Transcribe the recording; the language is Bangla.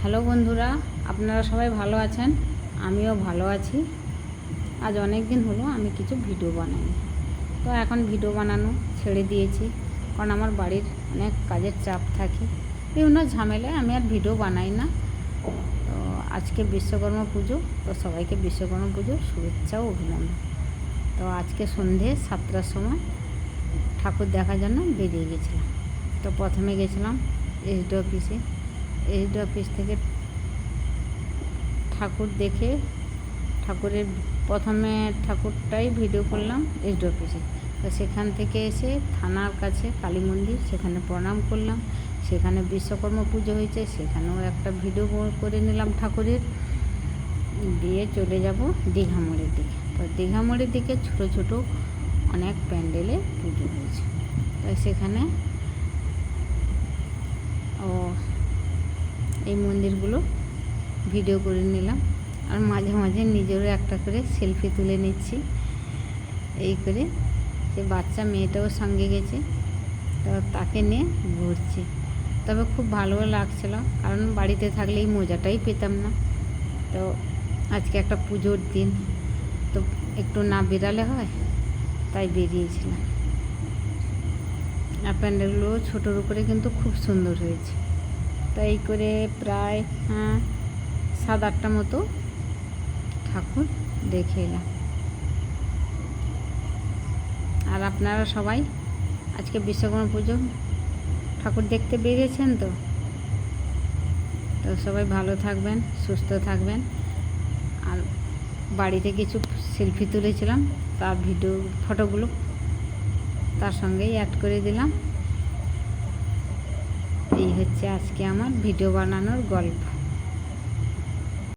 হ্যালো বন্ধুরা, আপনারা সবাই ভালো আছেন? আমিও ভালো আছি। আজ অনেক দিন হলো আমি কিছু ভিডিও বানাইনি, তো এখন ভিডিও বানানো ছেড়ে দিয়েছি, কারণ আমার বাড়ির অনেক কাজের চাপ থাকে, বিভিন্ন ঝামেলায় আমি আর ভিডিও বানাই না। তো আজকে বিশ্বকর্মা পুজো, তো সবাইকে বিশ্বকর্মা পুজোর শুভেচ্ছা ও অভিনন্দন। তো আজকে সন্ধে 7টার সময় ঠাকুর দেখার জন্য বেরিয়ে গেছিলাম। তো প্রথমে গেছিলাম এসডি অফিসে। এসডি অফিস থেকে ঠাকুর দেখে প্রথমে ঠাকুরটাই ভিডিও করলাম এসডি অফিসে। তো সেখান থেকে এসে থানার কাছে কালী মন্দির, সেখানে প্রণাম করলাম। সেখানে বিশ্বকর্মা পুজো হয়েছে, সেখানেও একটা ভিডিও করে নিলাম ঠাকুরের। দিয়ে চলে যাব দীঘা মোড়ের দিকে। তো দীঘা মোড়ের দিকে ছোটো ছোটো অনেক প্যান্ডেলে পুজো হয়েছে, তাই সেখানে এই মন্দিরগুলো ভিডিও করে নিলাম। আর মাঝে মাঝে নিজেরও একটা করে সেলফি তুলে নিচ্ছি। এই করে সে বাচ্চা মেয়েটাও সঙ্গে গেছে, তো তাকে নিয়ে ঘুরছি। তবে খুব ভালো লাগছিল, কারণ বাড়িতে থাকলে এই মজাটাই পেতাম না। তো আজকে একটা পুজোর দিন, তো একটু না বেরালে হয়, তাই বেরিয়েছিলাম। আর প্যান্ডেলগুলো ছোটোর উপরে কিন্তু খুব সুন্দর হয়েছে। তো এই করে প্রায় 7-8টা মতো ঠাকুর দেখে এলাম। আর আপনারা সবাই আজকে বিশ্বকর্মা পুজো ঠাকুর দেখতে বেরিয়েছেন তো সবাই ভালো থাকবেন, সুস্থ থাকবেন। আর বাড়িতে কিছু সেলফি তুলেছিলাম, তার ফটোগুলো তার সঙ্গেই অ্যাড করে দিলাম। এই হচ্ছে আজকে আমার ভিডিও বানানোর গল্প।